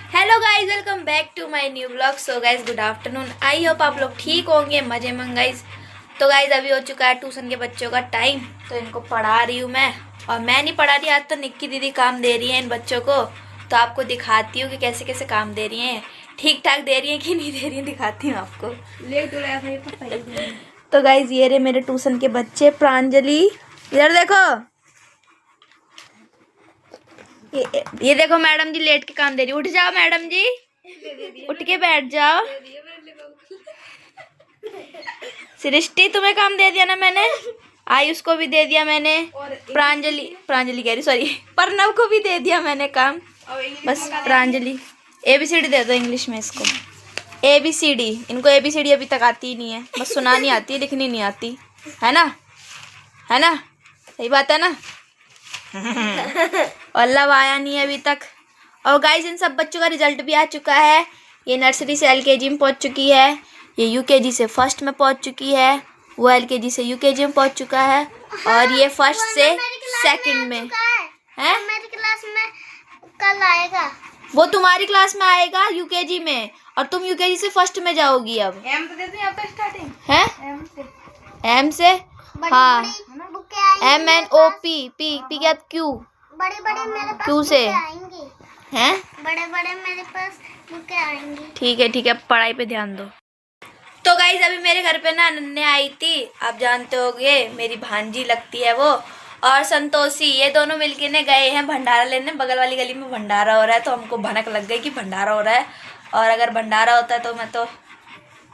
Hello guys, welcome back to my new blog. So guys good afternoon. I hope आप लोग ठीक होंगे, मजे में गाइज। तो गाइज अभी हो चुका है ट्यूशन के बच्चों का टाइम, तो इनको पढ़ा रही हूँ मैं। और मैं नहीं पढ़ा रही, आज तो निक्की दीदी काम दे रही है इन बच्चों को। तो आपको दिखाती हूँ कि कैसे कैसे काम दे रही हैं, ठीक ठाक दे रही हैं कि नहीं दे रही हैं, दिखाती हूँ आपको। तो गाइज ये रहे मेरे ट्यूशन के बच्चे। प्रांजलि इधर देखो, ये देखो मैडम जी लेट के काम दे रही। उठ जाओ मैडम जी, उठ के बैठ जाओ। सृष्टि तुम्हें काम दे दिया ना मैंने, आयुष को भी दे दिया मैंने, प्रांजलि कह रही, सॉरी, प्रणव को भी दे दिया मैंने काम। बस प्रांजलि ABCD दे दो इंग्लिश में इसको। ABCD, इनको ABCD अभी तक आती ही नहीं है, बस सुनानी आती है, लिखनी नहीं आती है ना, है ना, सही बात है ना। और लव आया नहीं है अभी तक। और गाइस इन सब बच्चों का रिजल्ट भी आ चुका है। ये नर्सरी से LKG में पहुंच चुकी है, ये UKG से फर्स्ट में पहुंच चुकी है, वो LKG से UKG में पहुंच चुका है, और ये फर्स्ट से सेकंड में है। मेरी क्लास में कल आएगा। वो तुम्हारी क्लास में आएगा UKG में, और तुम UKG से फर्स्ट में जाओगी। अब एम तो देते हैं, अब तक स्टार्टिंग है M से, हाँ, MNOP क्या Q, बड़े बड़े मेरे पास Q से आएंगी, हैं, बड़े बड़े मेरे पास बुकें आएंगी। ठीक है, अब पढ़ाई पे ध्यान दो। तो गाइज अभी मेरे घर पे ना अनन्या आई थी, आप जानते होगे मेरी भांजी लगती है वो, और संतोषी, ये दोनों मिलके ने गए हैं भंडारा लेने। बगल वाली गली में भंडारा हो रहा है, तो हमको भनक लग गई कि भंडारा हो रहा है, और अगर भंडारा होता है तो मैं तो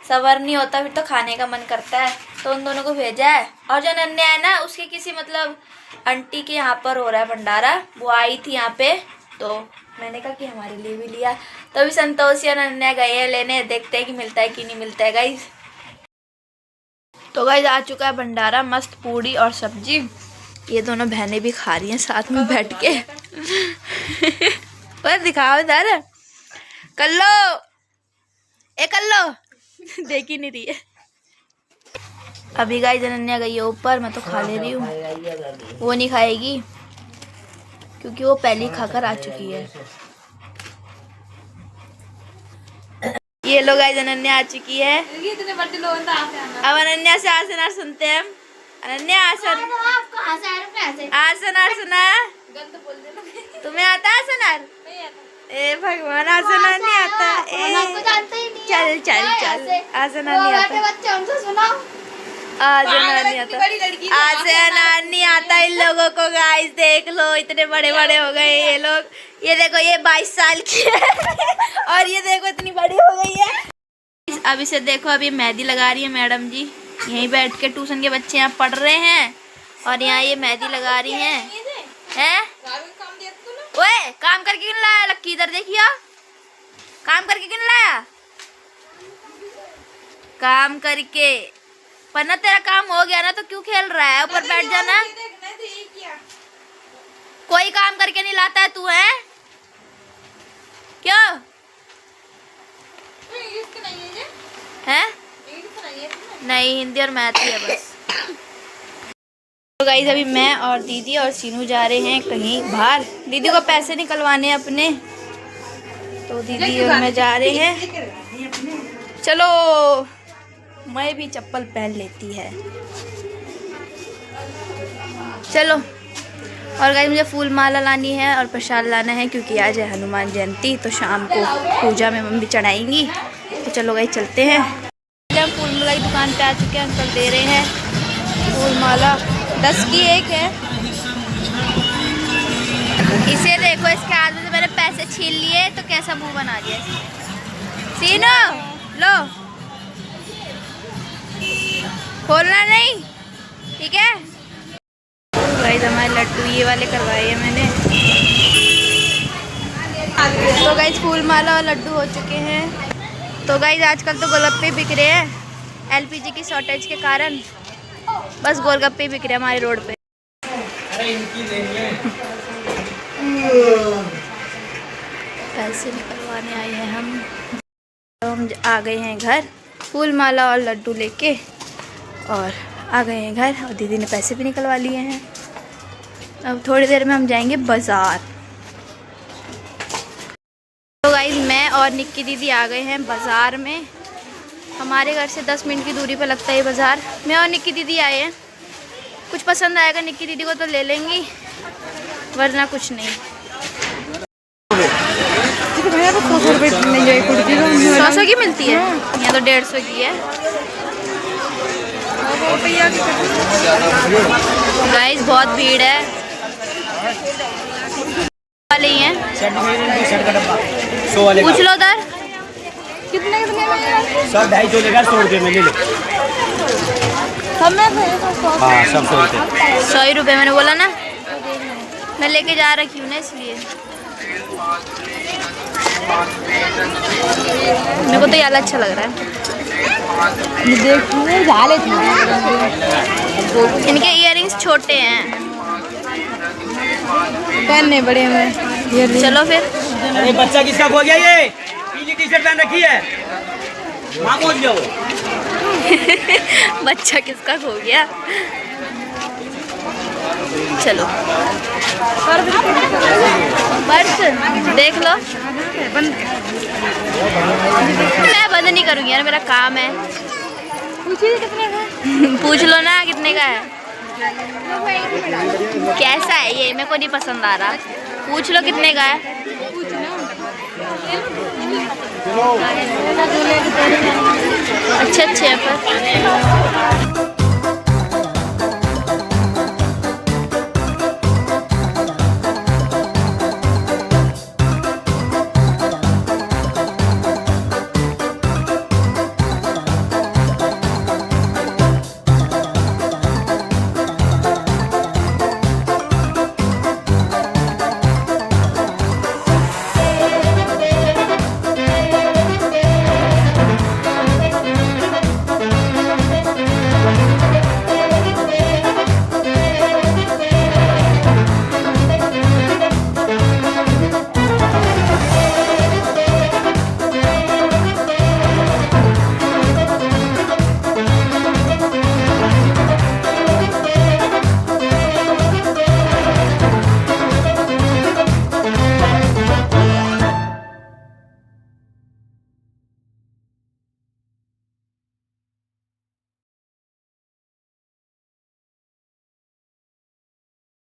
सबर नहीं होता, फिर तो खाने का मन करता है, तो उन दोनों को भेजा है। और जो अनन्या है ना, उसके किसी मतलब आंटी के यहाँ पर हो रहा है भंडारा, वो आई थी यहाँ पे, तो मैंने कहा कि हमारे लिए भी लिया। तो अभी संतोषी और अनन्या गए हैं लेने, देखते हैं कि मिलता है कि नहीं मिलता है गाइज। तो गाइज आ चुका है भंडारा, मस्त पूड़ी और सब्जी, ये दोनों बहनें भी खा रही हैं साथ में बैठ के। और दिखाओ इधर, कल्लो ए कल्लो, देख ही नहीं रही है। अभी गाइस अनन्या गई है ऊपर, मैं तो खा ले रही हूँ, वो नहीं खाएगी क्योंकि वो पहले ही खाकर आ चुकी है। ये लोग गाइस अनन्या आ चुकी है। अब अनन्या से आसन सुनते हैं हम। अनन्या आसन सुना, तुम्हें आता आसन? ए भगवान, आसन नहीं आता। चल आसन नहीं आता, आसन नहीं आता इन लोगों को। गाइस देख लो, इतने बड़े बड़े हो गए ये लोग। ये देखो, ये 22 साल की है और ये देखो इतनी बड़ी हो गई है। अब इसे देखो, अभी मेहंदी लगा रही है मैडम जी, यहीं बैठ के ट्यूशन के बच्चे यहाँ पढ़ रहे हैं, और यहाँ ये मेहंदी लगा रही हैं। ओए काम करके क्यों लाया लक्की, इधर देखियो, काम करके क्यों लाया? काम करके, पर ना तेरा काम हो गया ना, तो क्यों खेल रहा है? ऊपर बैठ जाना। कोई काम करके नहीं लाता है तू, है क्यों? है नहीं, हिंदी और मैथ ही है बस। तो गाइस अभी मैं और दीदी और सीनू जा रहे हैं कहीं बाहर, दीदी को पैसे निकलवाने अपने, तो दीदी और मैं जा रहे हैं। चलो, मैं भी चप्पल पहन लेती है, चलो। और गाइस मुझे फूल माला लानी है और प्रसाद लाना है, क्योंकि आज है हनुमान जयंती, तो शाम को पूजा में मम्मी चढ़ाएंगी। तो चलो गाइस चलते हैं। जब फूल माला की दुकान पे आ चुके हैं, अंकल दे रहे हैं फूल माला, 10 की एक है। इसे देखो, इसके हाथ में से मैंने पैसे छीन लिए, तो कैसा मुंह बना दिया। सीनो लो, खोलना नहीं, ठीक है। गाइस हमारे लड्डू ये वाले करवाए हैं मैंने। तो गाइस फूल माला और लड्डू हो चुके हैं। तो गाइस आजकल तो गोलगप्पे बिक रहे हैं, LPG की शॉर्टेज के कारण, बस गोलगप्पे बिक रहे हैं हमारे रोड पे। पैसे निकलवाने आए हैं हम। तो हम आ गए हैं घर, फूल माला और लड्डू लेके, और आ गए हैं घर, और दीदी ने पैसे भी निकलवा लिए हैं। अब थोड़ी देर में हम जाएंगे बाज़ार। तो गाइस और निक्की दीदी आ गए हैं बाज़ार में। हमारे घर से 10 मिनट की दूरी पर लगता है ये बाज़ार। मैं और निक्की दीदी आए हैं। कुछ पसंद आएगा निक्की दीदी को तो ले लेंगी, वरना कुछ नहीं। 100 की मिलती है, यहाँ तो 150 की है। गाइस बहुत भीड़ है। वाले ही हैं, पूछ लो उधर कितने कितने का? सब 250 लेगा, 100 रुपये में ले लो। हमें हाँ सब 100 रुपये। 100 ही रुपये मैंने बोला ना, मैं लेके जा रखी हूँ ना इसलिए। मेरे को तो ये वाला अच्छा लग रहा है। इनके इयररिंग्स छोटे हैं, पहनने बड़े हैं। चलो फिर। अरे बच्चा किसका खो गया? ये पीली टी शर्ट पहन रखी है, वहाँ पहुँच गया वो। बच्चा किसका खो गया? चलो पर्स देख लो। मैं बंद नहीं करूँगी यार, मेरा काम है। पूछिए कितने का? पूछ लो ना कितने का है। कैसा है ये, मेरे को नहीं पसंद आ रहा। पूछ लो कितने का है। अच्छे अच्छे हैं पर।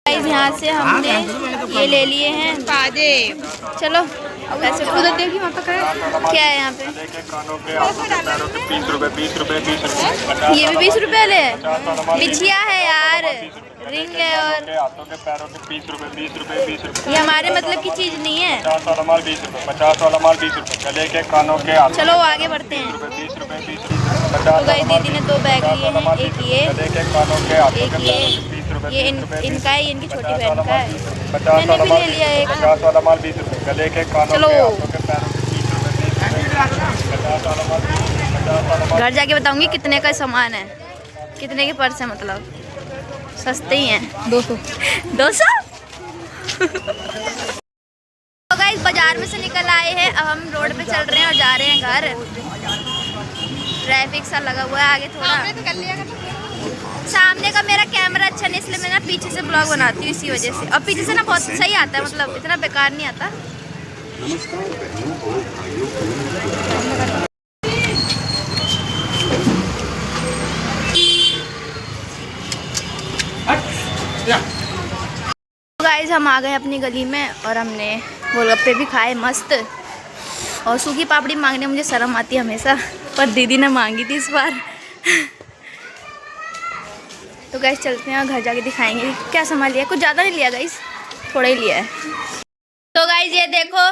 यहाँ से हमने ये ले लिए हैं ताजे। चलो वैसे उधर देखिए वहाँ पे क्या है। यहाँ पे 20 रुपए। ये भी 20 रुपए ले। बिछिया है यार, रिंग है और हाथों के पैरों के 20 रुपए। ये हमारे मतलब की चीज नहीं है। 50 वाला माल 20 रुपए, 50 वाला माल 20 रुपए, गले के कानों के हाथों चलो आगे बढ़ते हैं। 20 रुपए। तो गई दीदी ने 2 बैग लिए हैं, एक ये गले के कानों के हाथों एक के ये। 20 रुपए। ये इनका है, ये इनकी छोटी बहन का है। 50 मैंने भी ले लिया एक। 50 वाला माल 20 रुपए, गले के कानों चलो। के हाथों के पैरों के 20 रुपए। 50 वाला माल 20 रुपए, 50 वाला माल। घर जाके बताऊंगी कितने का सामान है, कितने के पर्स है। मतलब सस्ते ही हैं। 200 तो गाइस बाजार में से निकल आए हैं, अब हम रोड पे चल रहे हैं और जा रहे हैं घर। ट्रैफिक सा लगा हुआ है आगे थोड़ा। सामने का मेरा कैमरा अच्छा नहीं, इसलिए मैं ना पीछे से ब्लॉग बनाती हूँ इसी वजह से। और पीछे से ना बहुत सही आता है, मतलब इतना बेकार नहीं आता। गाइस हम आ गए अपनी गली में और हमने गोलगप्पे भी खाए मस्त। और सूखी पापड़ी मांगने मुझे शर्म आती है हमेशा, पर दीदी ने मांगी थी इस बार। तो गाइस चलते हैं और घर जाके दिखाएंगे क्या सामान लिया। कुछ ज़्यादा नहीं लिया गाइस, थोड़ा ही लिया है। तो गाइस ये देखो,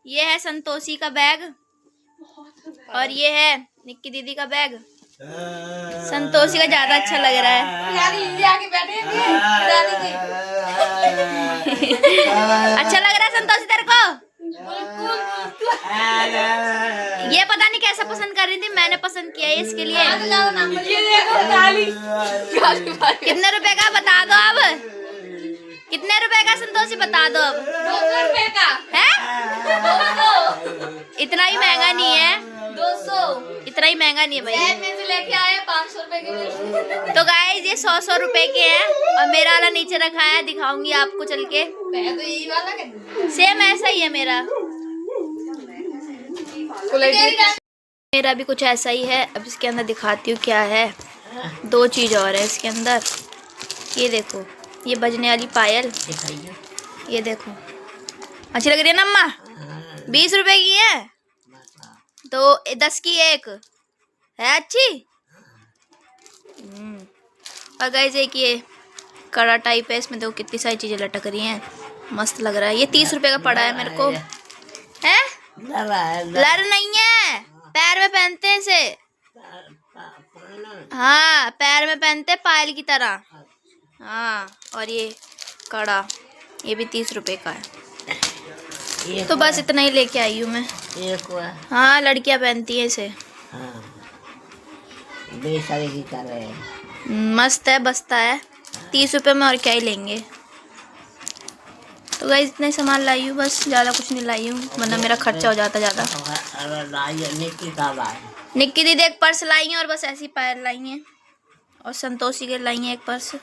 ये है संतोषी का बैग और ये है निक्की दीदी का बैग। संतोषी का ज़्यादा अच्छा लग रहा है। अच्छा लग रहा है संतोषी तेरे को? ये पता नहीं कैसा पसंद कर रही थी, मैंने पसंद किया है इसके लिए। कितने रुपए का बता दो अब, कितने रुपए का संतोषी बता दो अब। 200 रुपए का है? इतना ही महंगा नहीं है, 200 इतना ही महंगा नहीं है भाई। में से लेके आए 500 रुपए के। तो गाइस ये 100 रुपए के हैं और मेरा वाला नीचे रखा है, दिखाऊंगी आपको चल के। तो यही वाला सेम ऐसा ही है मेरा। मेरा भी कुछ ऐसा ही है। अब इसके अंदर दिखाती हूँ क्या है। 2 चीज़ और है इसके अंदर। ये देखो, ये बजने वाली पायल, ये देखो। अच्छी लग रही है ना अम्मा? 20 रुपए की है, तो 10 की एक है। अच्छी। और गाइस एक ये कड़ा टाइप है, इसमें देखो कितनी सारी चीजें लटक रही हैं, मस्त लग रहा है। ये 30 रुपए का पड़ा है मेरे को। है लर नहीं है, पैर में पहनते हैं इसे। हाँ, पैर में पहनते हैं पायल की तरह। हाँ, और ये कड़ा, ये भी 30 रुपए का है। तो बस इतना ही लेके आई हूँ मैं। हाँ, लड़कियां पहनती हैं इसे। मस्त है, बसता है। 30 रुपए में और क्या ही लेंगे। तो गाइस इतना ही सामान लाई हूँ बस, ज़्यादा कुछ नहीं लाई हूँ, वरना मेरा खर्चा हो जाता ज़्यादा। निक्की दीदी एक पर्स लाई है और बस ऐसी पायल लाई है, और संतोषी के लाई है एक पर्स।